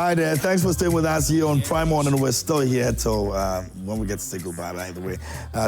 Hi there. Thanks for staying with us here on Prime On, and we're still here till when we get to say goodbye, by the way.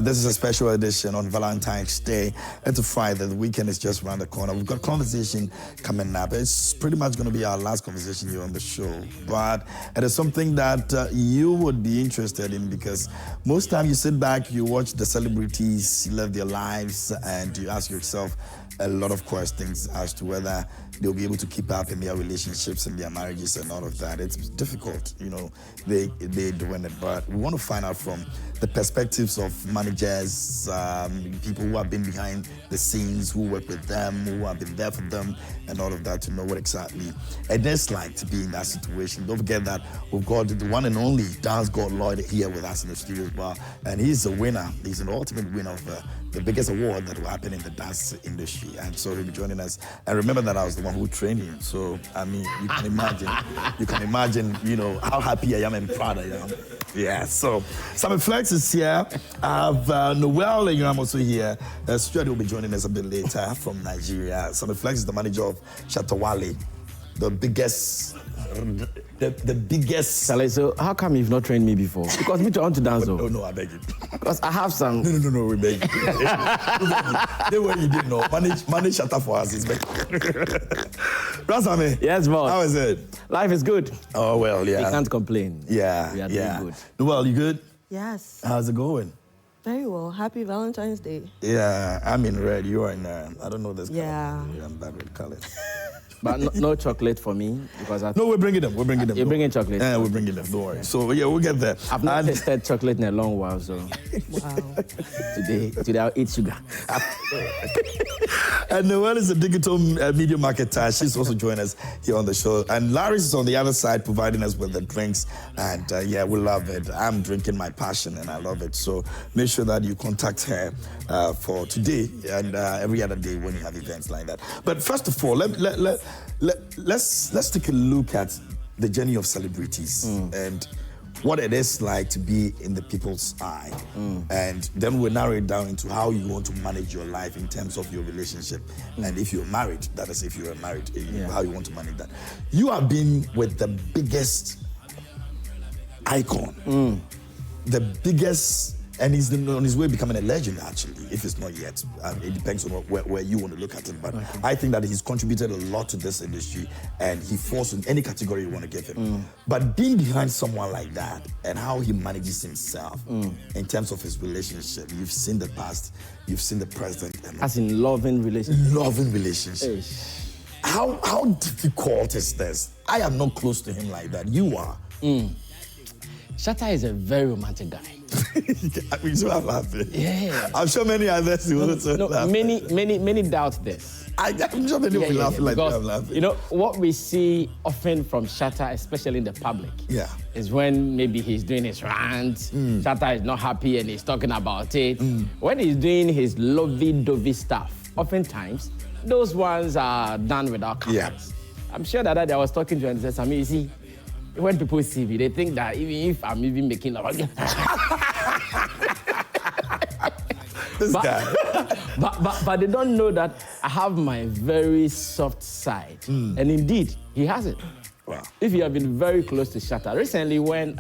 This is a special edition on Valentine's Day. It's a Friday. The weekend is just around the corner. We've got conversation coming up. It's pretty much going to be our last conversation here on the show, but it is something that you would be interested in, because most time you sit back, you watch the celebrities live their lives, and you ask yourself a lot of questions as to whether they'll be able to keep up in their relationships and their marriages and all of that. It's difficult, you know, they're doing it, but we want to find out from the perspectives of managers, people who have been behind the scenes, who work with them, who have been there for them, and all of that, to know what exactly it is like to be in that situation. Don't forget that we've got the one and only Dance God Lloyd here with us in the studio as well, and he's a winner. He's an ultimate winner of the biggest award that will happen in the dance industry, and so he'll be joining us. And remember that I was the one who trained him, so I mean, you can imagine, you know, how happy I am and proud I am. Yeah, so Sammy Flex is here. I have Noel and I'm also here. Stuart will be joining us a bit later from Nigeria. Sammy Flex is the manager of Shatta Wale, the biggest. The biggest. Saleh, so how come you've not trained me before? Because me too, I want to dance. Oh, no, I beg you. Because I have some. No, we beg you. They were you didn't know. Manage Shatta for us is better. Rasame. Yes, boss. How is it? Life is good. Oh, well, yeah. We can't complain. Yeah, we are doing good. Noel, you good? Yes. How's it going? Very well. Happy Valentine's Day. Yeah, I'm in red. You are in I don't know this color. Yeah. I'm bad with colors. But no chocolate for me, because No, we're bringing them. You're bringing chocolate? Yeah, we're bringing them. Don't worry. So, yeah, we'll get there. I've not tasted chocolate in a long while, so Wow. today I'll eat sugar. And Noelle is a digital media marketer. She's also joining us here on the show. And Larry is on the other side providing us with the drinks. And yeah, we love it. I'm drinking my passion and I love it. So make sure that you contact her for today and every other day when you have events like that. But first of all, let's take a look at the journey of celebrities and what it is like to be in the people's eye. And then we'll narrow it down into how you want to manage your life in terms of your relationship. And if you're married, that is if you're married, how you want to manage that. You have been with the biggest icon, the biggest, and he's on his way becoming a legend, actually, if it's not yet. It depends on where you want to look at it. But I think that he's contributed a lot to this industry, and he falls in any category you want to give him. But being behind someone like that and how he manages himself in terms of his relationship, you've seen the past, you've seen the present. And As in loving relationship. loving relationship. How difficult is this? I am not close to him like that. You are. Shatta is a very romantic guy. I mean, so I'm laughing. Yeah. I'm sure many others will also laugh. Many doubt this. I'm sure many will be laughing like because, I'm laughing. You know, what we see often from Shatta, especially in the public, is when maybe he's doing his rant, Shatta is not happy and he's talking about it. When he's doing his lovey-dovey stuff, oftentimes, those ones are done without cameras. I'm sure that I was talking to him and said, Sammy, you see, when people see me, they think that even if I'm even making love, but they don't know that I have my very soft side. And indeed, he has it. Wow. If you have been very close to Shatta, recently when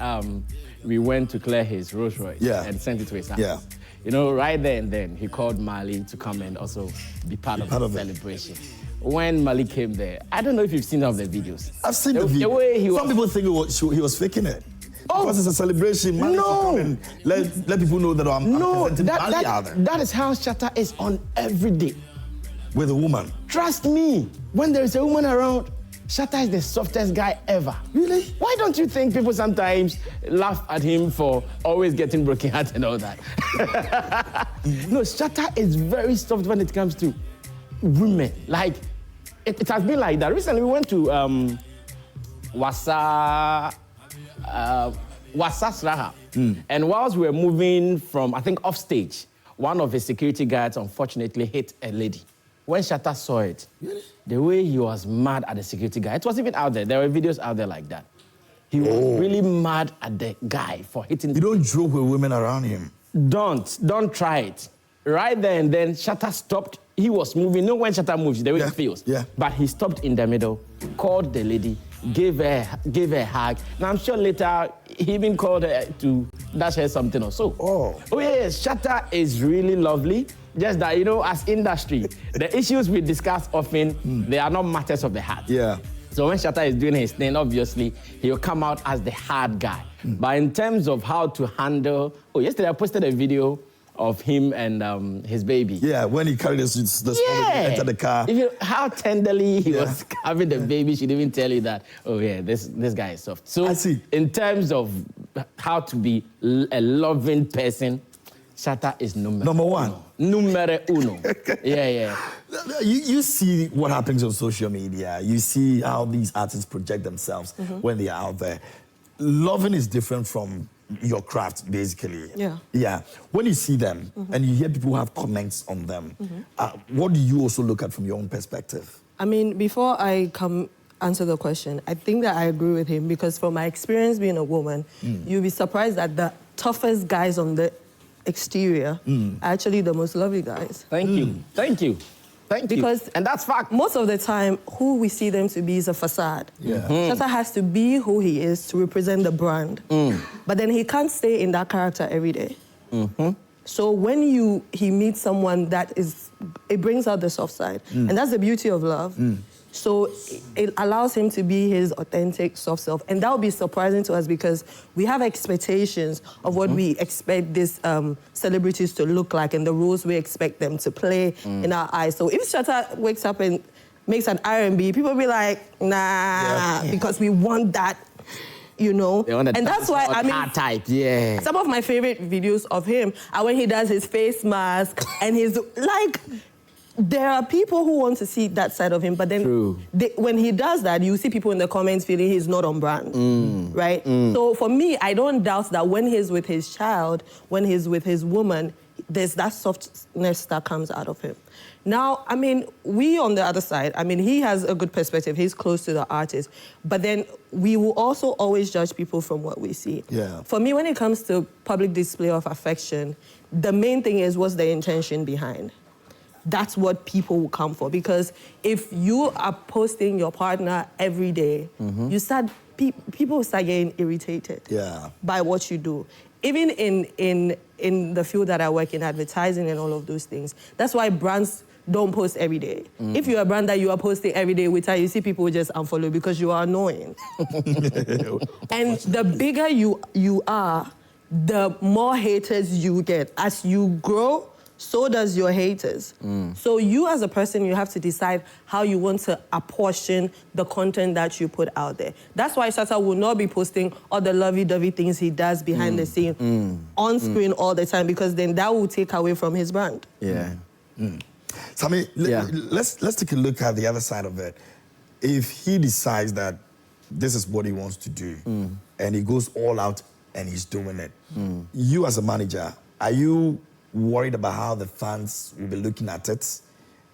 we went to clear his Rolls Royce and sent it to his house, you know, right there and then, he called Mali to come and also be part of the celebration. When Mali came there, I don't know if you've seen some of the videos. I've seen the video. Some people think he was faking it. Because it's a celebration. Mali should come and let people know that I'm presenting Mali out there. That is how Shatta is on every day. With a woman. Trust me, when there is a woman around, Shatta is the softest guy ever. Really? Why don't you think people sometimes laugh at him for always getting broken heart and all that? No, Shatta is very soft when it comes to women. Like, it has been like that. Recently, we went to Wasa Sraha. And whilst we were moving from, I think, off stage, one of his security guards unfortunately hit a lady. When Shatta saw it, the way he was mad at the security guy, it was even out there. There were videos out there like that. He was really mad at the guy for hitting. You don't joke with women around him. Don't try it. Right there and then, Shatta stopped. He was moving. You know when Shatta moves, the way it feels. Yeah. But he stopped in the middle, called the lady, gave her a hug. And I'm sure later he even called her to dash her something or so. Oh yes, Shatta is really lovely. Just that, you know, as industry, the issues we discuss often, they are not matters of the heart. Yeah. So when Shatta is doing his thing, obviously, he'll come out as the hard guy. But in terms of how to handle... Oh, yesterday I posted a video of him and his baby. Yeah, when he carried us into the car. How tenderly he was having the baby, she'd even tell you that, oh yeah, this guy is soft. So I see. In terms of how to be a loving person, Shatta is number one. Numero uno. Yeah. You see what happens on social media. You see how these artists project themselves when they are out there. Loving is different from your craft, basically. Yeah. When you see them and you hear people have comments on them, what do you also look at from your own perspective? I mean, before I answer the question, I think that I agree with him because from my experience being a woman, you'll be surprised that the toughest guys on the exterior are actually the most lovely guys. Thank you. Because and that's fact. Most of the time, who we see them to be is a facade. Shatta has to be who he is to represent the brand. But then he can't stay in that character every day. So when he meets someone it brings out the soft side. And that's the beauty of love. So it allows him to be his authentic, soft self. And that would be surprising to us because we have expectations of what we expect these celebrities to look like and the roles we expect them to play in our eyes. So if Shatta wakes up and makes an R&B, people will be like, nah, because we want that, you know. And that's why, I mean, type, some of my favorite videos of him are when he does his face mask and his, like, there are people who want to see that side of him, but then when he does that, you see people in the comments feeling he's not on brand, right? So for me, I don't doubt that when he's with his child, when he's with his woman, there's that softness that comes out of him. Now, I mean, we on the other side, I mean, he has a good perspective. He's close to the artist. But then we will also always judge people from what we see. For me, when it comes to public display of affection, the main thing is what's the intention behind. That's what people will come for. Because if you are posting your partner every day, people start getting irritated by what you do. Even in the field that I work in, advertising and all of those things, that's why brands don't post every day. If you're a brand that you are posting every day with, you see people just unfollow because you are annoying. And the bigger you are, the more haters you get. As you grow, so does your haters. So you as a person, you have to decide how you want to apportion the content that you put out there. That's why Shatta will not be posting all the lovey-dovey things he does behind the scene on screen all the time, because then that will take away from his brand. Sammy, let's take a look at the other side of it. If he decides that this is what he wants to do, and he goes all out and he's doing it, you as a manager, are you worried about how the fans will be looking at it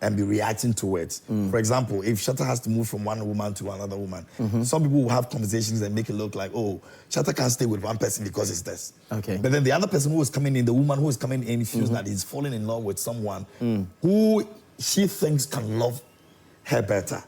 and be reacting to it? For example, if Shatta has to move from one woman to another woman, some people will have conversations and make it look like, oh, Shatta can't stay with one person because it's this. But then the other person who is coming in, the woman who is coming in, feels that he's falling in love with someone who she thinks can love her better.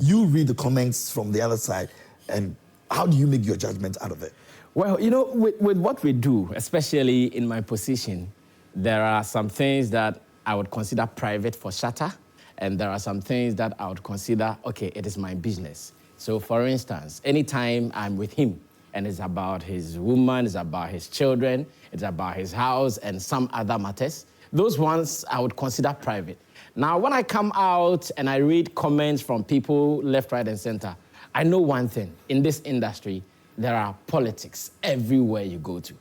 You read the comments from the other side, and how do you make your judgment out of it? Well, you know, with what we do, especially in my position, there are some things that I would consider private for Shatta, and there are some things that I would consider, okay, it is my business. So for instance, anytime I'm with him and it's about his woman, it's about his children, it's about his house and some other matters, those ones I would consider private. Now, when I come out and I read comments from people left, right, and center, I know one thing. In this industry, there are politics everywhere you go to.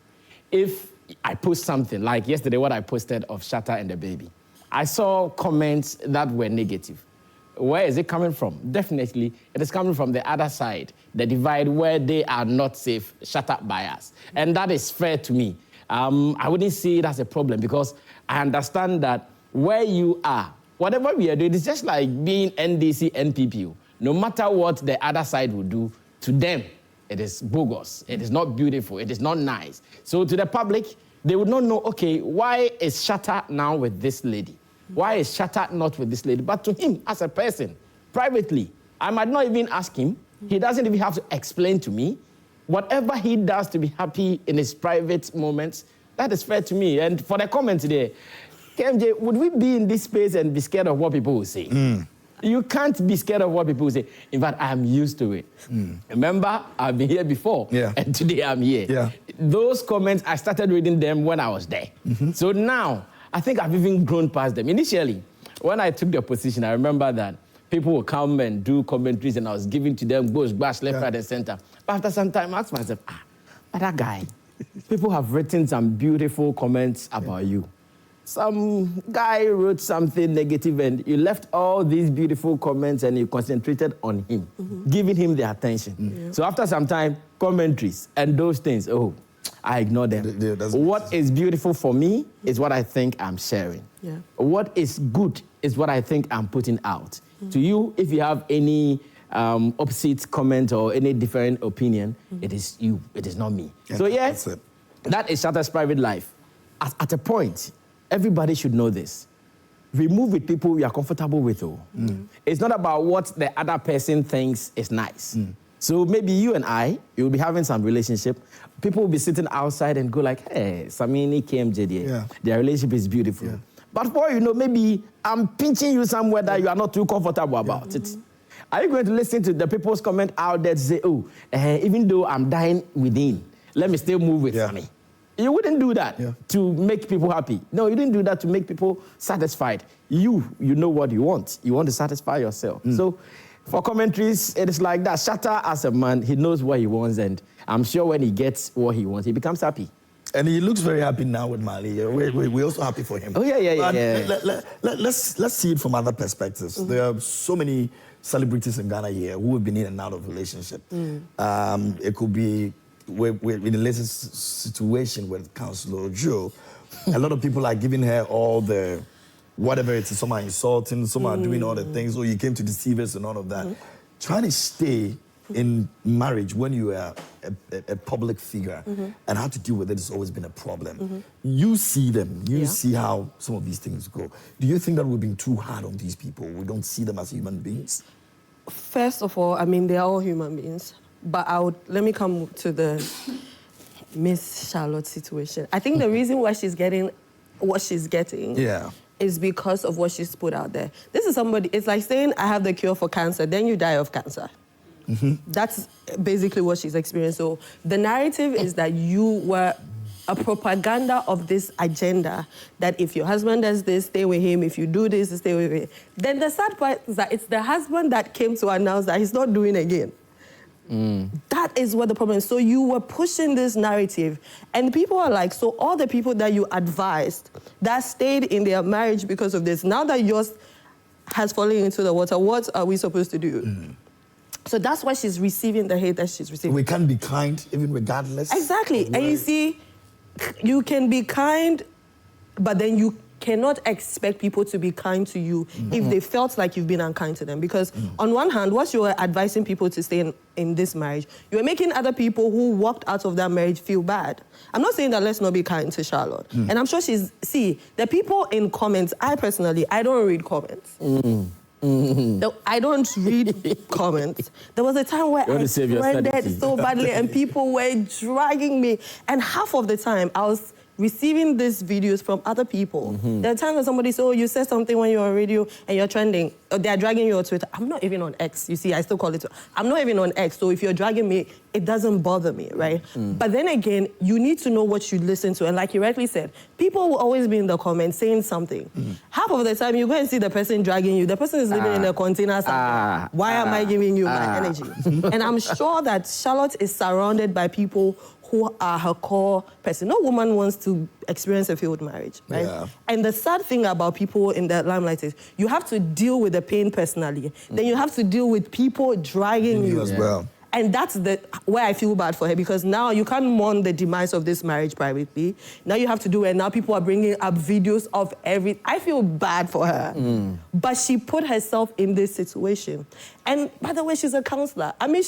If I post something, like yesterday what I posted of Shatta and the baby, I saw comments that were negative. Where is it coming from? Definitely, it is coming from the other side, the divide where they are not safe, shut up by us. And that is fair to me. I wouldn't see it as a problem because I understand that where you are, whatever we are doing, it's just like being NDC, NPP. No matter what the other side will do, to them, it is bogus, it is not beautiful, it is not nice. So to the public, they would not know, okay, why is Shatta now with this lady? Why is Shatta not with this lady? But to him, as a person, privately, I might not even ask him, He doesn't even have to explain to me. Whatever he does to be happy in his private moments, that is fair to me. And for the comment today, KMJ, would we be in this space and be scared of what people will say? You can't be scared of what people will say. In fact, I am used to it. Remember, I've been here before, and today I'm here. Those comments, I started reading them when I was there. So now, I think I've even grown past them. Initially, when I took the position, I remember that people would come and do commentaries, and I was giving to them bush, bash, left, right, and center. But after some time, I asked myself, but that guy, people have written some beautiful comments about you. Some guy wrote something negative, and you left all these beautiful comments and you concentrated on him, giving him the attention. So after some time, commentaries and those things, I ignore them. What is beautiful for me is what I think I'm sharing. What is good is what I think I'm putting out. To you, if you have any opposite comment or any different opinion, it is you, it is not me. So yes, that is Shatta's private life. At a point, everybody should know this. Remove with people you are comfortable with. It's not about what the other person thinks is nice. So maybe you and you'll be having some relationship. People will be sitting outside and go like, hey, Samini KMJ, their relationship is beautiful. But for you know, maybe I'm pinching you somewhere that you are not too comfortable about it. Are you going to listen to the people's comment out there to say, even though I'm dying within, let me still move with Sammy? You wouldn't do that to make people happy. No, you didn't do that to make people satisfied. You know what you want. You want to satisfy yourself. So for commentaries, it is like that. Shatta, as a man, he knows what he wants, and I'm sure when he gets what he wants, he becomes happy. And he looks very happy now with Mali. We're also happy for him. Let's see it from other perspectives. There are so many celebrities in Ghana here who have been in and out of relationship. It could be we're in the latest situation with Councillor Joe. A lot of people are giving her all the whatever it is. Some are insulting, some are doing all the things. You came to deceive us and all of that. Trying to stay in marriage when you are a public figure and how to deal with it has always been a problem. You see them, you see how some of these things go. Do you think that we're being too hard on these people? We don't see them as human beings? First of all, I mean, they're all human beings. But let me come to the Miss Charlotte situation. I think the reason why she's getting what she's getting is because of what she's put out there. This is somebody, it's like saying, I have the cure for cancer, then you die of cancer. That's basically what she's experienced. So the narrative is that you were a propaganda of this agenda, that if your husband does this, stay with him. If you do this, stay with him. Then the sad part is that it's the husband that came to announce that he's not doing again. That is what the problem is. So you were pushing this narrative, and people are like, so all the people that you advised that stayed in their marriage because of this, now that yours has fallen into the water, what are we supposed to do? So that's why she's receiving the hate that she's receiving. We can't be kind, even regardless. Exactly. And you see, you can be kind, but then you cannot expect people to be kind to you if they felt like you've been unkind to them. Because on one hand, what you were advising people to stay in this marriage, you were making other people who walked out of that marriage feel bad. I'm not saying that let's not be kind to Charlotte. And I'm sure the people in comments, I don't read comments. I don't read comments. There was a time where I trended so badly and people were dragging me. And half of the time, I was receiving these videos from other people. There are times when somebody says, you said something when you're on radio and you're trending, or they're dragging you on Twitter. I'm not even on X. You see, I still call it. I'm not even on X. So if you're dragging me, it doesn't bother me, right? But then again, you need to know what you listen to. And like you rightly said, people will always be in the comments saying something. Half of the time, you go and see the person dragging you. The person is living in a container somewhere. Why am I giving you my energy? And I'm sure that Charlotte is surrounded by people who are her core person. No woman wants to experience a failed marriage, right? And the sad thing about people in the limelight is you have to deal with the pain personally. Then you have to deal with people dragging you as well. And that's where I feel bad for her, because now you can't mourn the demise of this marriage privately. Now you have to do it. Now people are bringing up videos of everything. I feel bad for her. But she put herself in this situation. And by the way, she's a counselor. I mean,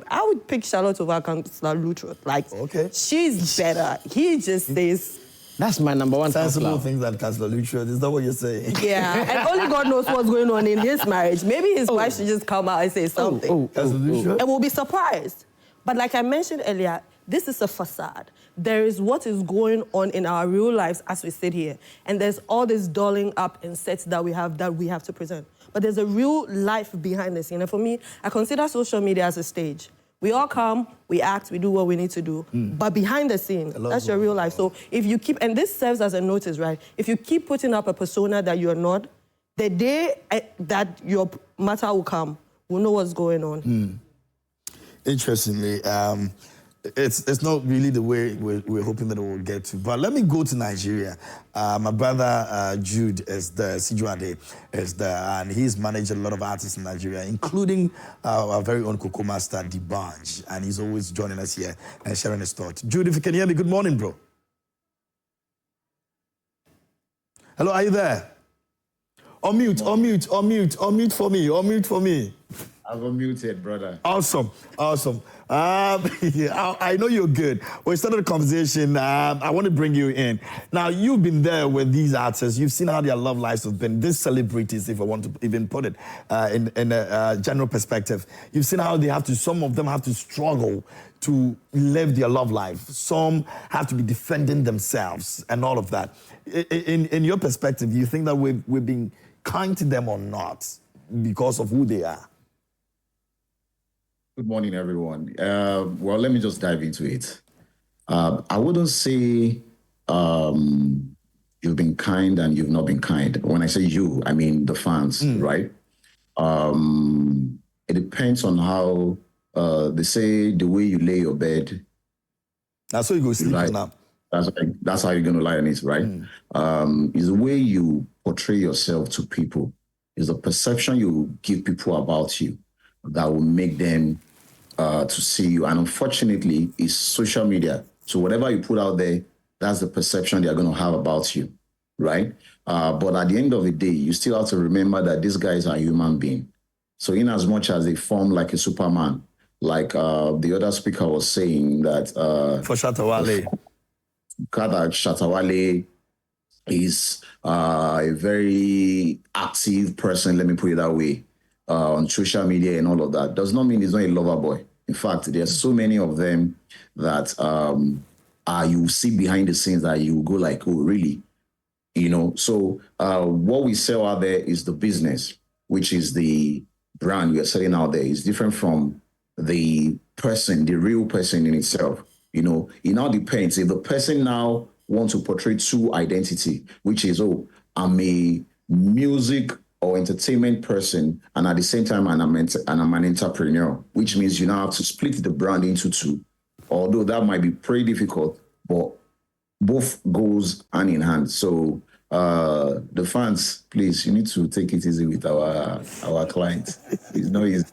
I would pick Charlotte over Counselor Lutro. Like, she's better. He just says That's my number one. Sensible things that Councillor Lucio. Is that what you're saying? Yeah, and only God knows what's going on in his marriage. Maybe his wife should just come out and say something. And we'll be surprised. But like I mentioned earlier, this is a facade. There is what is going on in our real lives as we sit here. And there's all this dolling up and sets that we have to present. But there's a real life behind the scene. And for me, I consider social media as a stage. We all come, we act, we do what we need to do. But behind the scene, that's your real life. So if you keep, and this serves as a notice, right? If you keep putting up a persona that you're not, the day that your matter will come, we'll know what's going on. Interestingly, it's not really the way we're hoping that it will get to. But let me go to Nigeria. My brother Jude is there, Sijuade is there, and he's managed a lot of artists in Nigeria, including our very own Coco Master, D'banj, and he's always joining us here and sharing his thoughts. Jude, if you can hear me, good morning, bro. Hello, are you there? Unmute for me. I've unmuted, brother. Awesome. I know you're good. We started a conversation. I want to bring you in. Now, you've been there with these artists. You've seen how their love lives have been. These celebrities, if I want to even put it in a general perspective. You've seen how some of them have to struggle to live their love life. Some have to be defending themselves and all of that. In your perspective, do you think that we've been kind to them or not because of who they are? Good morning, everyone. Well, let me just dive into it. I wouldn't say you've been kind and you've not been kind. When I say you, I mean the fans, right? It depends on how they say the way you lay your bed. That's how you go sleep now. That's how you're going to lie on it, right? Is the way you portray yourself to people, is the perception you give people about you that will make them to see you. And unfortunately, it's social media. So whatever you put out there, that's the perception they're going to have about you, right? But at the end of the day, you still have to remember that these guys are human beings. So in as much as they form like a Superman, like the other speaker was saying that... for Shatta Wale. Shatta Wale is a very active person, let me put it that way, on social media and all of that. Does not mean he's not a lover boy. In fact, there's so many of them that you see behind the scenes that you go like, oh, really? You know, so what we sell out there is the business, which is the brand we are selling out there. It's different from the person, the real person in itself. You know, it now depends. If the person now wants to portray true identity, which is, oh, I'm a music or entertainment person, and at the same time, I'm an entrepreneur, which means you now have to split the brand into two. Although that might be pretty difficult, but both goes hand in hand. So the fans, please, you need to take it easy with our clients. It's not easy.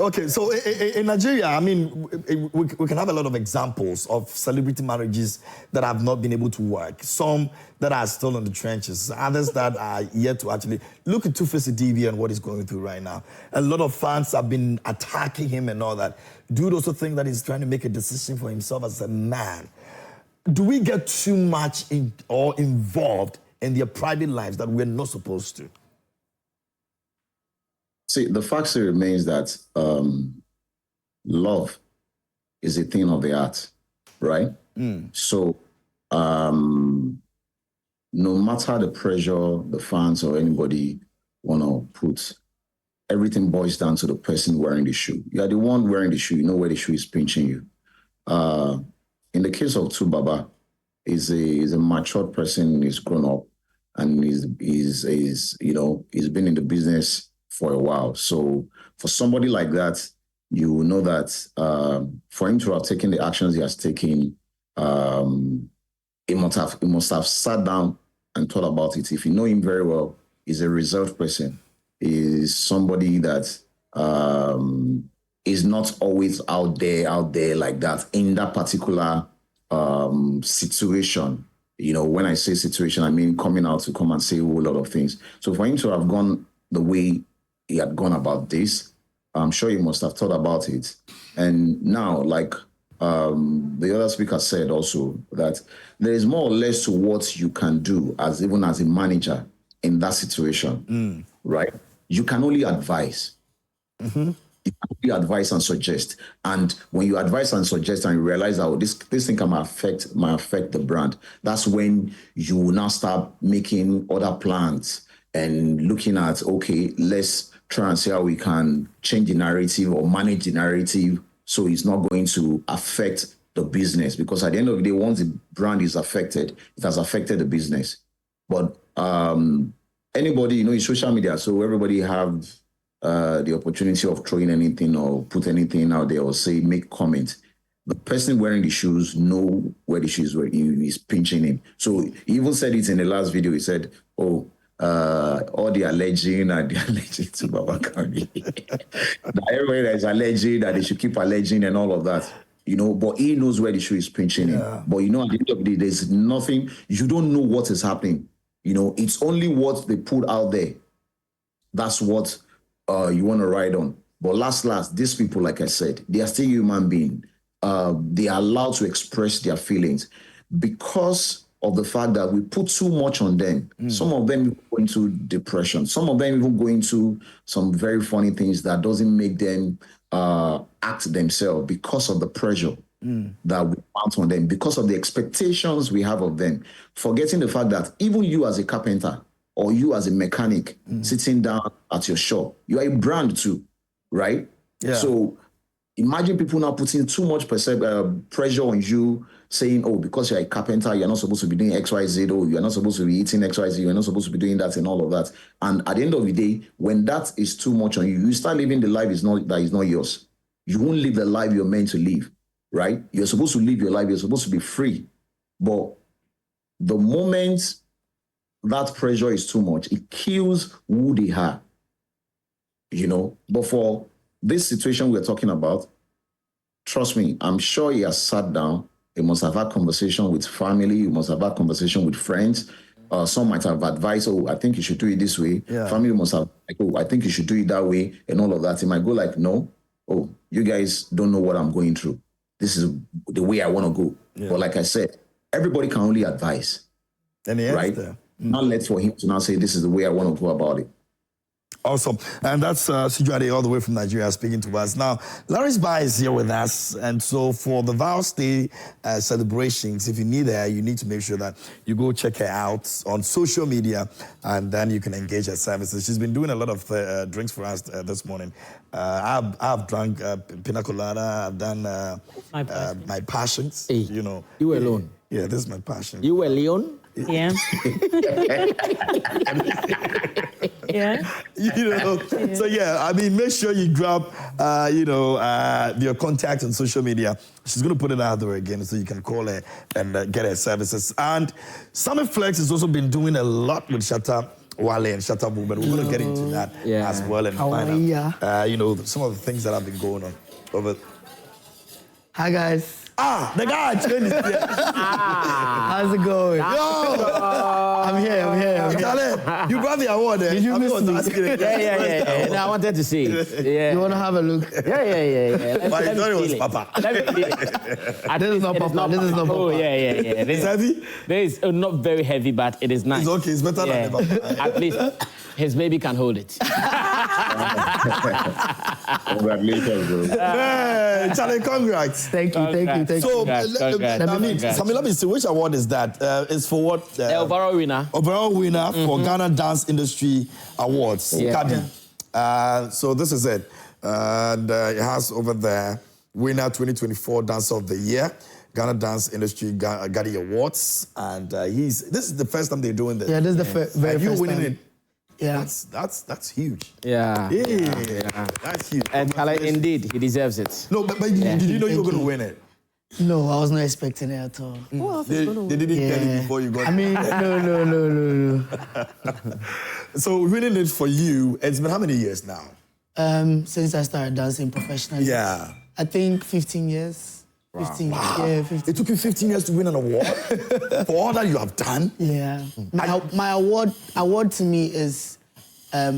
Okay, so in Nigeria, I mean, we can have a lot of examples of celebrity marriages that have not been able to work. Some that are still in the trenches, others that are yet to actually look at Two-Face DB and what he's going through right now. A lot of fans have been attacking him and all that. Dude also think that he's trying to make a decision for himself as a man. Do we get too much involved in their private lives that we're not supposed to? See, the fact still remains that love is a thing of the heart, right? So no matter the pressure the fans or anybody want to put, everything boils down to the person wearing the shoe. You are the one wearing the shoe. You know where the shoe is pinching you. In the case of Tubaba, he's a matured person. He's grown up, and he's been in the business for a while. So for somebody like that, you will know that for him to have taken the actions he has taken, he must have sat down and thought about it. If you know him very well, he's a reserved person. He's somebody that is not always out there like that in that particular situation. You know, when I say situation, I mean coming out to come and say a whole lot of things. So for him to have gone the way he had gone about this, I'm sure he must have thought about it. And now, like the other speaker said also that there is more or less to what you can do as even as a manager in that situation, right? You can only advise. You can only advise and suggest. And when you advise and suggest and you realize that this thing can affect the brand, that's when you will now start making other plans and looking at, okay, let's try and see how we can change the narrative or manage the narrative so it's not going to affect the business. Because at the end of the day, once the brand is affected, it has affected the business. But anybody, in social media, so everybody have the opportunity of throwing anything or put anything out there or say, make comments. The person wearing the shoes know where the shoes were. He's pinching him. So he even said it in the last video. He said, oh, all the alleging and the alleging to Baba Kami. Everybody that is alleging that they should keep alleging and all of that, but he knows where the shoe is pinching him. But at the end of the day, there's nothing, you don't know what is happening. It's only what they put out there. That's what you want to ride on. But last, these people, like I said, they are still human beings. They are allowed to express their feelings because of the fact that we put too much on them. Some of them go into depression. Some of them even go into some very funny things that doesn't make them act themselves because of the pressure that we mount on them, because of the expectations we have of them, forgetting the fact that even you as a carpenter or you as a mechanic sitting down at your shop, you are a brand too, right? Yeah. So imagine people now putting too much pressure on you, saying, oh, because you're a carpenter, you're not supposed to be doing X, Y, Z, or you're not supposed to be eating X, Y, Z, you're not supposed to be doing that and all of that. And at the end of the day, when that is too much on you, you start living the life that is not yours. You won't live the life you're meant to live, right? You're supposed to live your life. You're supposed to be free. But the moment that pressure is too much, it kills who they are, But for this situation we're talking about, trust me, I'm sure he has sat down. He must have had conversation with family. He must have had conversation with friends. Some might have advised, oh, I think you should do it this way. Yeah. Family must have, like, oh, I think you should do it that way and all of that. He might go like, no, oh, you guys don't know what I'm going through. This is the way I want to go. Yeah. But like I said, everybody can only advise. And right? Not let for him to now say, this is the way I want to go about it. Awesome. And that's Sujade all the way from Nigeria speaking to us. Now, Larry's Bar is here with us. And so for the Vows Day celebrations, if you need her, you need to make sure that you go check her out on social media and then you can engage her services. She's been doing a lot of drinks for us this morning. I've drunk pina colada. I've done my passions. Hey, You were alone. Yeah, this is my passion. You were Leon? Yeah. Yeah. So yeah, I mean, make sure you grab, your contact on social media. She's going to put it out there again so you can call her and get her services. And Sammy Flex has also been doing a lot with Shatta Wale and Shatta Wale. We're going to get into that as well and find out, some of the things that have been going on over. Hi, guys. The guy changed it. How's it going? I'm here. Charlie, you brought the award. Did you miss me? Yeah. No, I wanted to see it. Yeah. You want to have a look? Yeah. But I thought it was Papa. Let me feel it. This is not Papa. This is not Papa. Oh, yeah. It's heavy? It's not very heavy, but it is nice. It's okay. It's better than the Papa. At least his baby can hold it. Congratulations, bro. Charlie, congrats. Thank you. So, let me see, which award is that? It's for what? Overall winner. Overall winner for Ghana Dance Industry Awards, Kadi. So this is it. And it has over there, winner 2024 Dancer of the Year, Ghana Dance Industry Gadi Awards. And this is the first time they're doing this. Yeah, this is the very first winning time. It. Yeah. That's huge. Yeah. That's huge. And indeed, he deserves it. No, but did you know you were going to win it? No, I was not expecting it at all. They didn't tell you before you got it. I mean, no. So winning it for you, it's been how many years now? Since I started dancing professionally. Yeah. I think 15 years. Wow. 15 years. Wow. Yeah, 15. It took you 15 years to win an award for all that you have done? Yeah. My award to me is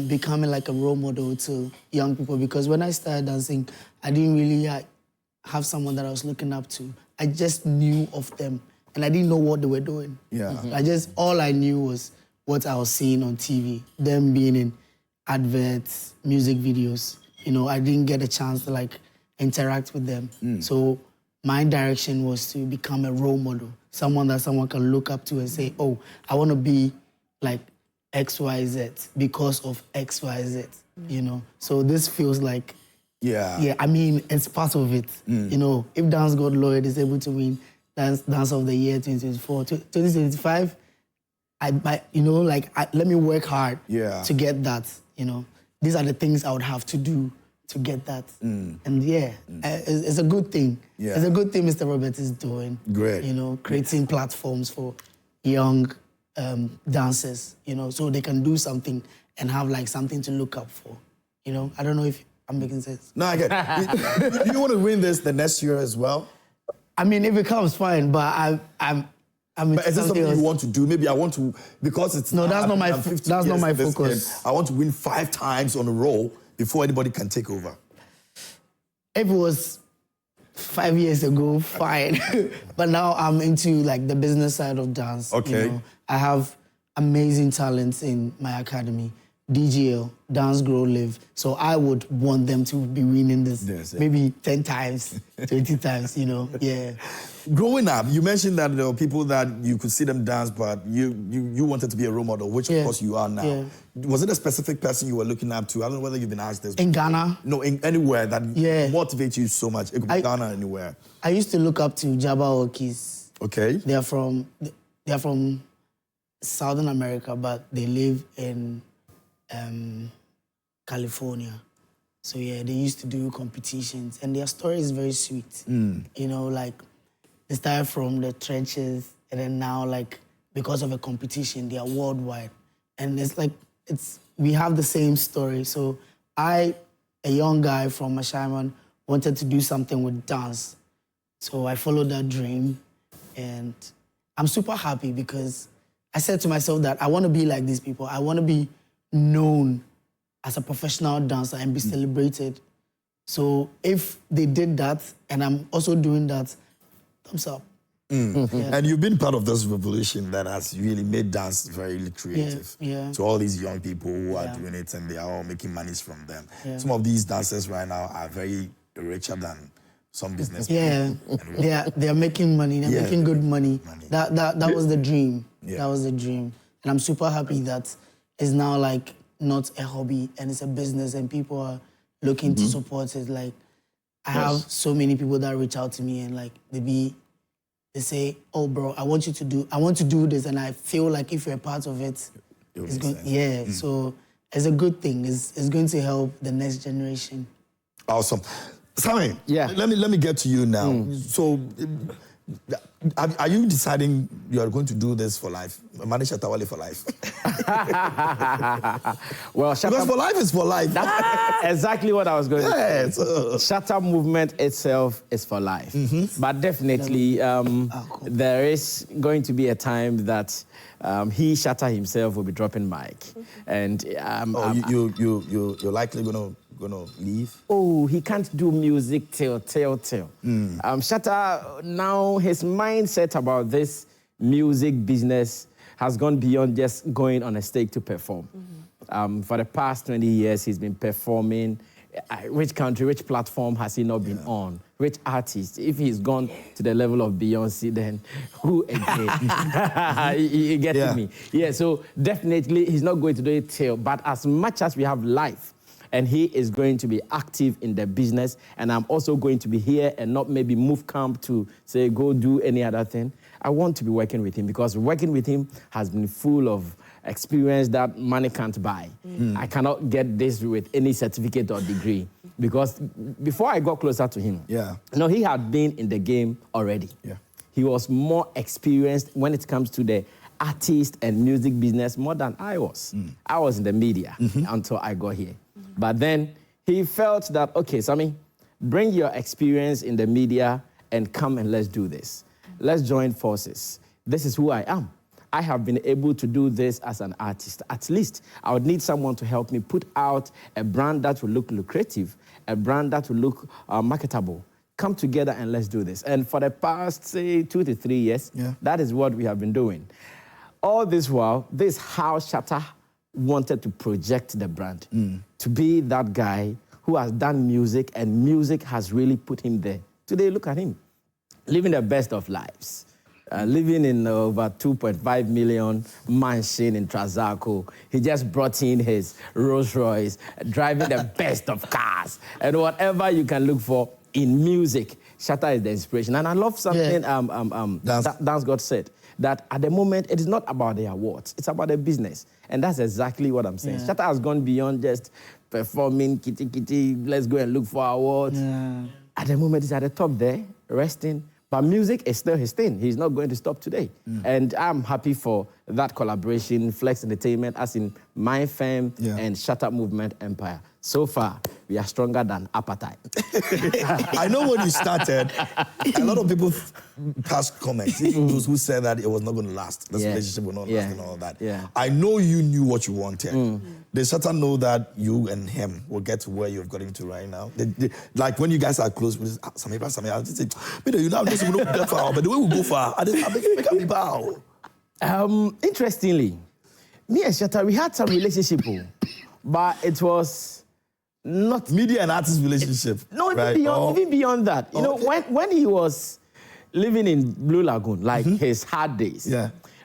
becoming like a role model to young people, because when I started dancing, I didn't really have someone that I was looking up to. I just knew of them, and I didn't know what they were doing. Yeah. All I knew was what I was seeing on TV, them being in adverts, music videos. You know, I didn't get a chance to like interact with them. So my direction was to become a role model, someone that someone can look up to and say, oh, I want to be like XYZ because of XYZ, you know? So this feels like, I mean, it's part of it. You know, if Dance God Lloyd is able to win Dance of the Year 2024, 2025, let me work hard to get that, you know? These are the things I would have to do to get that. And it's a good thing. It's a good thing Mr. Robert is doing. Great. You know, creating platforms for young dancers, you know, so they can do something and have like something to look up for. You know, I don't know if I'm making sense. No, I get it. Do you want to win this the next year as well? I mean, if it comes, fine, but But is this something you want to do? Maybe I want to, because it's... No, that's not my focus. I want to win 5 times on a roll before anybody can take over. If it was 5 years ago, fine. But now I'm into like the business side of dance. Okay. You know? I have amazing talents in my academy. DGL, Dance, Grow, Live. So I would want them to be winning this maybe 10 times, 20 times, you know, Growing up, you mentioned that there were people that you could see them dance, but you wanted to be a role model, which of course you are now. Yeah. Was it a specific person you were looking up to? I don't know whether you've been asked this. In Ghana? No, anywhere that motivates you so much. It could be Ghana, anywhere. I used to look up to Jabba Okis. Okay. They are from Southern America, but they live in California. So yeah, they used to do competitions, and their story is very sweet. You know, like they started from the trenches, and then now, like, because of a competition, they are worldwide. And it's like, we have the same story. So I, a young guy from Ashaiman, wanted to do something with dance. So I followed that dream, and I'm super happy because I said to myself that I want to be like these people. I want to be known as a professional dancer and be celebrated. So if they did that, and I'm also doing that, thumbs up. And you've been part of this revolution that has really made dance very creative. To all these young people who are doing it, and they are all making monies from them. Some of these dancers right now are very richer than some business people. They are making money. They're making good money. That was the dream. That was the dream. And I'm super happy that it's now like not a hobby and it's a business, and people are looking to support it. Like, I have so many people that reach out to me, and like they say, oh bro, I want to do this, and I feel like if you're a part of it, it's going, so it's a good thing. It's going to help the next generation. Awesome. Sammy, let me get to you now. So, are you deciding you are going to do this for life? Manage Shatta Wale for life? Well, because for life is for life. That's exactly what I was going to say. Shatta movement itself is for life. But definitely, there is going to be a time that Shatta himself will be dropping mic. And you're likely gonna leave? Oh, he can't do music till. Shatta, now his mindset about this music business has gone beyond just going on a stage to perform. For the past 20 years, he's been performing. Which country, which platform has he not been on? Which artist? If he's gone to the level of Beyonce, then who again? You get me? Yeah, so definitely he's not going to do it till. But as much as we have life, and he is going to be active in the business, and I'm also going to be here and not maybe move camp to say, go do any other thing. I want to be working with him because working with him has been full of experience that money can't buy. I cannot get this with any certificate or degree because before I got closer to him, he had been in the game already. He was more experienced when it comes to the artist and music business more than I was. I was in the media until I got here. But then he felt that, okay, Sammy, bring your experience in the media and come and let's do this. Let's join forces. This is who I am. I have been able to do this as an artist. At least I would need someone to help me put out a brand that will look lucrative, a brand that will look marketable come together and let's do this. And for the past, say, 2 to 3 years, that is what we have been doing. All this while, this is how Shatta wanted to project the brand, to be that guy who has done music, and music has really put him there. Today, look at him, living the best of lives. Living in over 2.5 million mansion in Trazaco. He just brought in his Rolls Royce, driving the best of cars. And whatever you can look for in music, Shatta is the inspiration. And I love something Dance God said, that at the moment, it is not about the awards, it's about the business. And that's exactly what I'm saying. Shatta has gone beyond just performing, kitty, let's go and look for awards. At the moment, he's at the top there, resting. But music is still his thing. He's not going to stop today. And I'm happy for that collaboration, Flex Entertainment, as in my firm and Shatta Movement Empire. So far, we are stronger than appetite. I know when you started, a lot of people passed comments. Those who said that it was not going to last. This relationship will not last and all that. I know you knew what you wanted. Did Shatta know that you and him will get to where you've got him to right now? Like when you guys are close, Sammy, I'll just say, you know, this will not go far, but the way we go far, I make a bow. Interestingly, me and Shatta, we had some relationship, but it was not media and artist relationship. No, even beyond that. You know, when he was living in Blue Lagoon, like his hard days.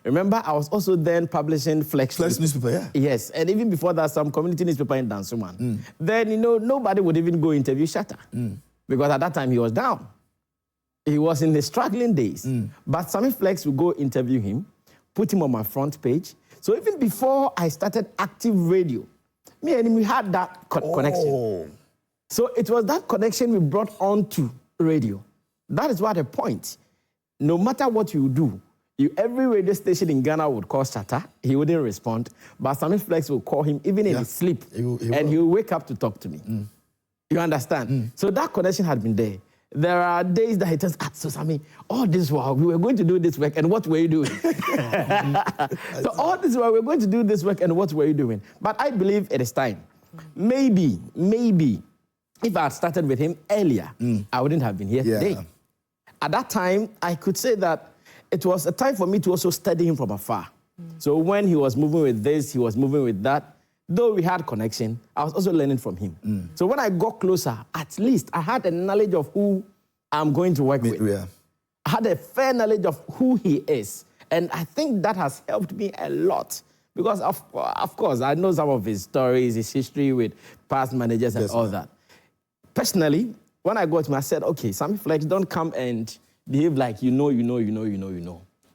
Remember, I was also then publishing Flex newspaper, Yes, and even before that, some community newspaper in Dansuman. Then, you know, nobody would even go interview Shatta because at that time he was down. He was in the struggling days. But Sammy Flex would go interview him, put him on my front page. So even before I started active radio, me and him, we had that connection. So it was that connection we brought on to radio. That is what the point. No matter what you do, every radio station in Ghana would call Shatta. He wouldn't respond. But Sammy Flex will call him even in his sleep. And he will wake up to talk to me. You understand? So that connection had been there. There are days that he tells, so Sammy, all this while we were going to do this work, and what were you doing? So all this while we were going to do this work, and what were you doing? But I believe it is time. Maybe, if I had started with him earlier, I wouldn't have been here today. At that time, I could say that it was a time for me to also study him from afar. So when he was moving with this, he was moving with that. Though we had connection, I was also learning from him. So when I got closer, at least I had a knowledge of who I'm going to work with. I had a fair knowledge of who he is. And I think that has helped me a lot. Because of course, I know some of his stories, his history with past managers and all that. Personally, when I got him, I said, okay, Sammy Flex, don't come and behave like you know.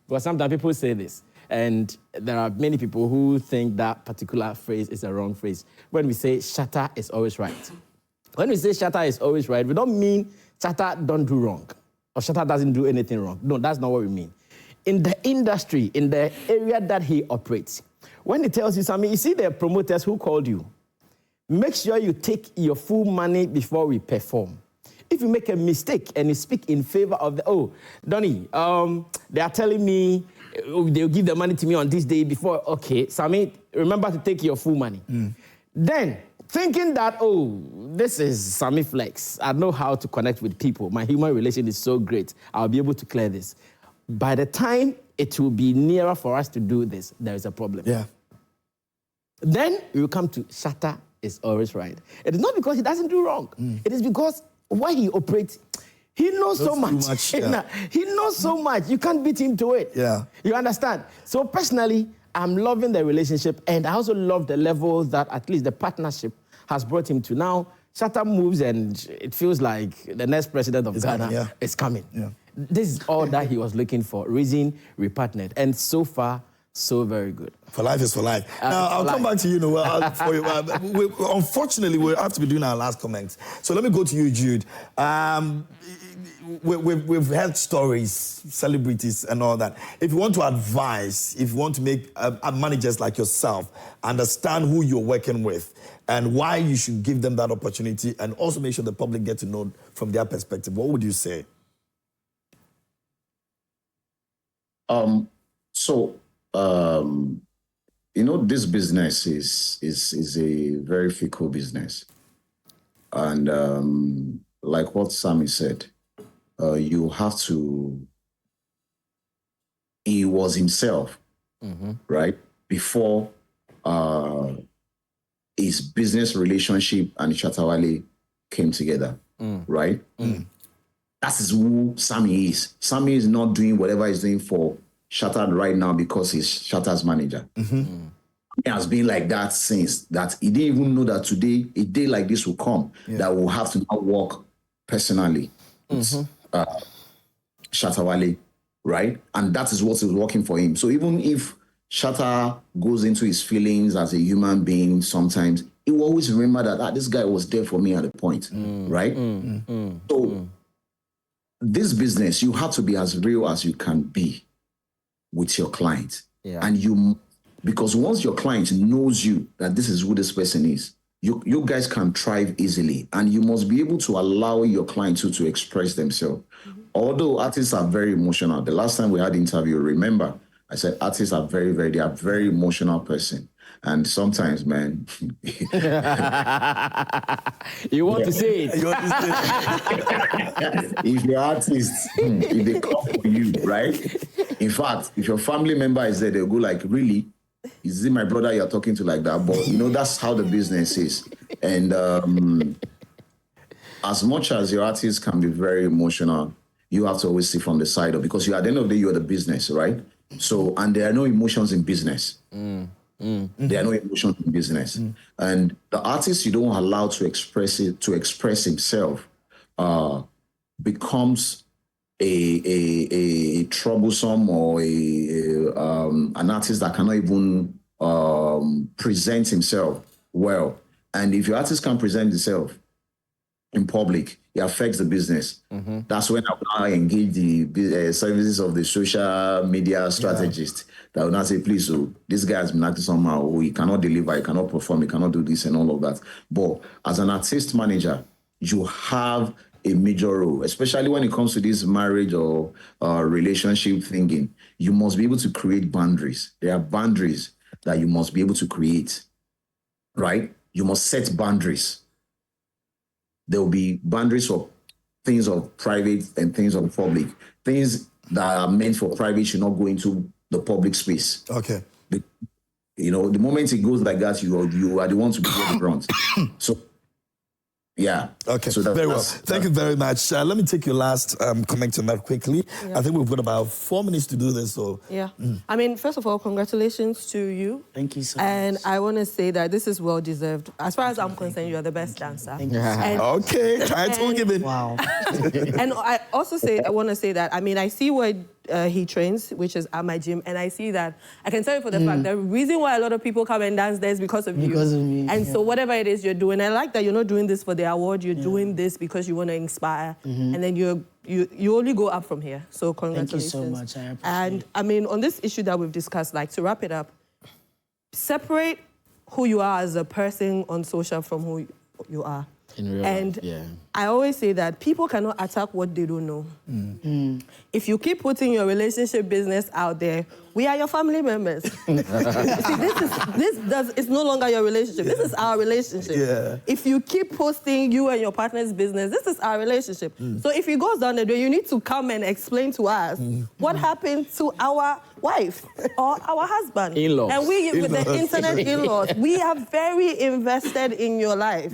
Because sometimes people say this. And there are many people who think that particular phrase is a wrong phrase. When we say Shatta is always right. When we say Shatta is always right, we don't mean Shatta don't do wrong or Shatta doesn't do anything wrong. No, that's not what we mean. In the industry, in the area that he operates, when he tells you something, you see the promoters who called you, make sure you take your full money before we perform. If you make a mistake and you speak in favor of Donnie, they are telling me they'll give the money to me on this day before, okay, Sammy, remember to take your full money. Then, thinking that, this is Sammy Flex, I know how to connect with people, my human relation is so great, I'll be able to clear this. By the time it will be nearer for us to do this, there is a problem. Then we will come to Shatta is always right. It is not because he doesn't do wrong. It is because why he operates, he knows so much. He knows so much. You can't beat him to it. You understand? So personally, I'm loving the relationship, and I also love the level that at least the partnership has brought him to. Now, Shatta moves, and it feels like the next president of Ghana is coming. This is all that he was looking for. Reason we partnered, and so far, so very good. For life is for life. Now, I'll come back to you, Noel. Unfortunately, we'll have to be doing our last comments. So let me go to you, Jude. We've heard stories, celebrities and all that. If you want to advise, if you want to make managers like yourself understand who you're working with and why you should give them that opportunity and also make sure the public get to know from their perspective, what would you say? You know, this business is a very fickle business. And like what Sammy said, you have to. He was himself, right? Before his business relationship and Shatta Wale came together, right? That is who Sammy is. Sammy is not doing whatever he's doing for Shatta right now because he's Shatta's manager. He has been like that since that he didn't even know that today a day like this will come that will have to now work personally with Shatta Wale, right? And that is what is working for him. So even if Shatta goes into his feelings as a human being sometimes, he will always remember that this guy was there for me at a point, right? So this business, you have to be as real as you can be with your client. And because once your client knows you, that this is who this person is, you guys can thrive easily. And you must be able to allow your client to express themselves. Although artists are very emotional, the last time we had interview, remember, I said artists are they are very emotional person. And sometimes, man. You want to say it. If you're artists, if they come for you, right? In fact, if your family member is there, they'll go like, really? Is it my brother you're talking to like that? But, that's how the business is. And as much as your artists can be very emotional, you have to always see from the side of, because at the end of the day, you're the business, right? So, and there are no emotions in business. There are no emotions in business. And the artist you don't allow to express himself becomes a troublesome or an artist that cannot even present himself well. And if your artist can present himself in public, it affects the business. That's when I engage the services of the social media strategist that will not say, please, this guy has been acting somehow, he cannot deliver, he cannot perform, he cannot do this and all of that. But as an artist manager, you have a major role, especially when it comes to this marriage or relationship thinking. You must be able to create boundaries. There are boundaries that you must be able to create, right? You must set boundaries. There will be boundaries for things of private and things of public. Things that are meant for private should not go into the public space. Okay. The moment it goes like that, you are the one to be at the front. So, yeah. Okay, so very well. Thank you very much. Let me take your last comment on that quickly. I think we've got about 4 minutes to do this. So I mean, first of all, congratulations to you. Thank you so much. And I want to say that this is well deserved. As far as I'm concerned, you are the best dancer. Thank you. Okay, title given. Wow. And I want to say that, I mean, I see where he trains, which is at my gym, and I see that, I can tell you for the fact, the reason why a lot of people come and dance there is because of you. Because of me. And so whatever it is you're doing, I like that you're not doing this for the award, you're doing this because you want to inspire, and then you only go up from here. So congratulations. Thank you so much, I appreciate And I mean, on this issue that we've discussed, like to wrap it up, separate who you are as a person on social from who you are. In real and life, I always say that people cannot attack what they don't know. If you keep putting your relationship business out there, we are your family members. See, it's no longer your relationship. This is our relationship. If you keep posting you and your partner's business, this is our relationship. So if it goes down the way, you need to come and explain to us what happened to our wife or our husband. In-laws. And we, with the internet in-laws, we are very invested in your life.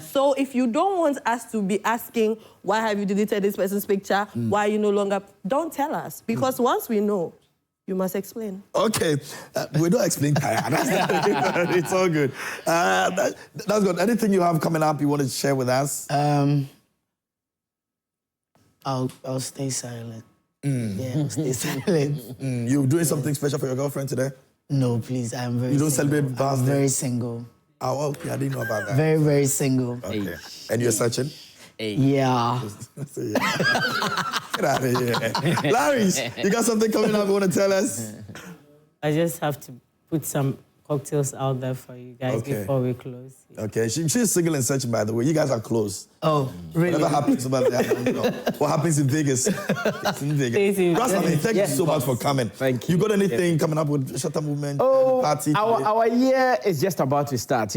So if you don't want us to be asking, why have you deleted this person's picture? Why are you no longer... Don't tell us. Because once we know, you must explain. Okay. We don't explain, Kaya. It's all good. That's good. Anything you have coming up you want to share with us? I'll stay silent. Yeah, I'll stay silent. You doing something special for your girlfriend today? No, please. I'm very You don't single. celebrate birthday? I'm very single. Oh, okay. I didn't know about that. Very, very single. Okay. And you're searching? Yeah. Get out of here. Larry, you got something coming up you want to tell us? I just have to put some cocktails out there for you guys before we close. Okay, she's single and searching, by the way. You guys are close. Oh, really? Whatever happens about that, what happens in Vegas? It's in Vegas. Rasmus, thank you so much for coming. Thank you. You got anything coming up with Shatta Movement? Party? Our year is just about to start.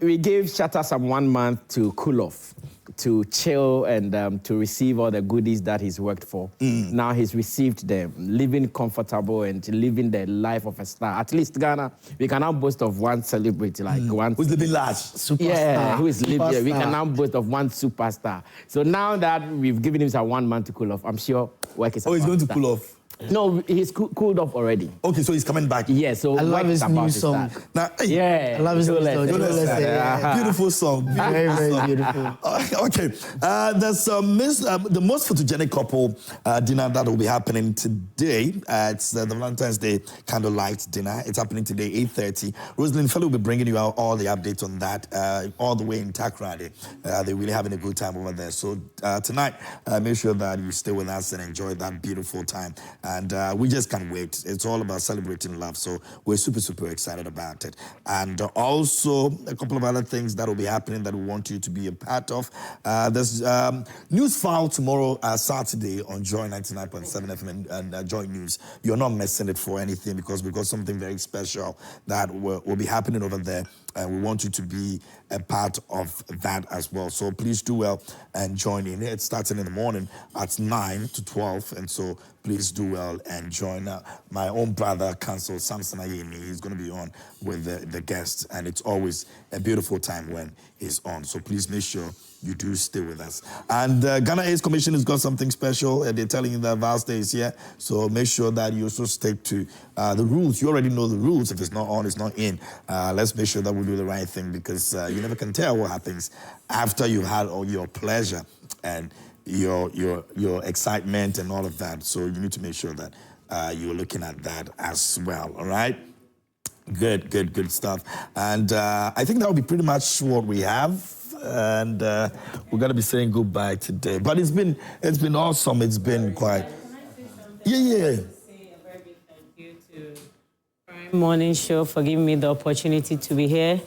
We gave Shatta some 1 month to cool off, to chill and to receive all the goodies that he's worked for. Now he's received them, living comfortable and living the life of a star. At least Ghana, we can now boast of one celebrity, like one. Who's living large? Superstar. Yeah, who is living here. We Superstar. can now boast of one superstar. So now that we've given him 1 month to cool off, I'm sure work is Oh, he's going to cool off. No, he's cooled off already. Okay, so he's coming back. Yeah, so I love work his is new about to song. start. Now, hey, Yeah. I love his new song. Yeah. beautiful song. Very, very beautiful. Okay, there's the most photogenic couple dinner that will be happening today. It's the Valentine's Day candlelight dinner. It's happening today, 8:30. Rosalind Fellow will be bringing you out all the updates on that, all the way in Takrady. They're really having a good time over there. So tonight, make sure that you stay with us and enjoy that beautiful time. And we just can't wait. It's all about celebrating love. So we're super, super excited about it. And also a couple of other things that will be happening that we want you to be a part of. There's news file tomorrow, Saturday on Joy 99.7 FM and Joy News. You're not missing it for anything because we've got something very special that will be happening over there. And we want you to be a part of that as well. So please do well and join in. It's starting in the morning at 9 to 12. And so please do well and join. My own brother, Council Samson Ayeni, he's going to be on with the guests. And it's always a beautiful time when he's on. So please make sure you do stay with us. And Ghana AIDS Commission has got something special. They're telling you that Val's Day is here. So make sure that you also stick to the rules. You already know the rules. If it's not on, it's not in. Let's make sure that we do the right thing because you never can tell what happens after you had all your pleasure and your excitement and all of that. So you need to make sure that you're looking at that as well. All right? Good stuff. And I think that will be pretty much what we have. And we're gonna be saying goodbye today. But it's been awesome. It's been quite. Yeah. Say a very big thank you to Prime Morning Show for giving me the opportunity to be here.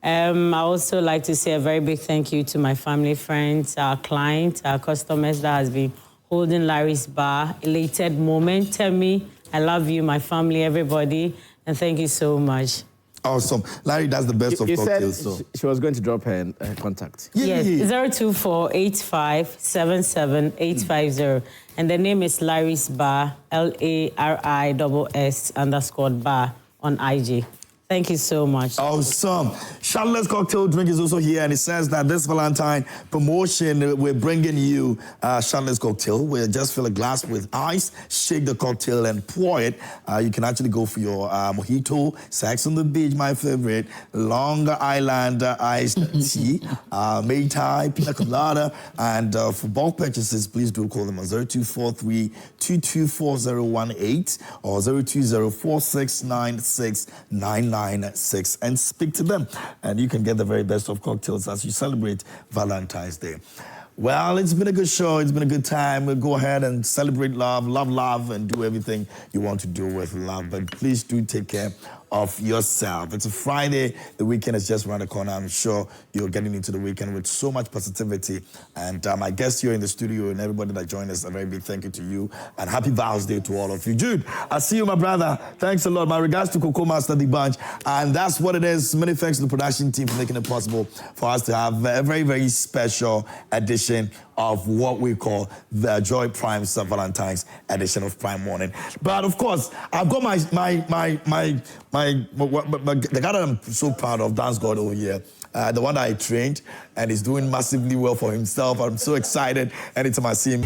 I also like to say a very big thank you to my family, friends, our clients, our customers that has been holding Larry's bar. Elated moment. Tell me, I love you, my family, everybody, and thank you so much. Awesome. Larry does the best of cocktails. Said So. she was going to drop her contact. Yes, 02485778850. And the name is Larry's Bar, LARISS_bar on IG. Thank you so much. Awesome. Shatta cocktail drink is also here, and it says that this Valentine promotion, we're bringing you Shatta cocktail. We just fill a glass with ice, shake the cocktail, and pour it. You can actually go for your mojito, Sex on the Beach, my favorite, Long Island iced tea, Mai Tai, pina colada, and for bulk purchases, please do call them on 0243-224018 or 02046969996 and speak to them, and you can get the very best of cocktails as you celebrate Valentine's Day. Well, it's been a good show. It's been a good time. We'll go ahead and celebrate love, and do everything you want to do with love. But please do take care of yourself. It's a Friday. The weekend is just around the corner. I'm sure you're getting into the weekend with so much positivity. And my guests here in the studio and everybody that joined us, a very big thank you to you. And happy Val's Day to all of you. Jude, I see you, my brother. Thanks a lot. My regards to Coco Master the Bunch. And that's what it is. Many thanks to the production team for making it possible for us to have a very, very special edition of what we call the Joy Prime's Valentine's edition of Prime Morning. But of course, I've got the guy that I'm so proud of, Dance God over here, the one that I trained, and he's doing massively well for himself. I'm so excited anytime I see him.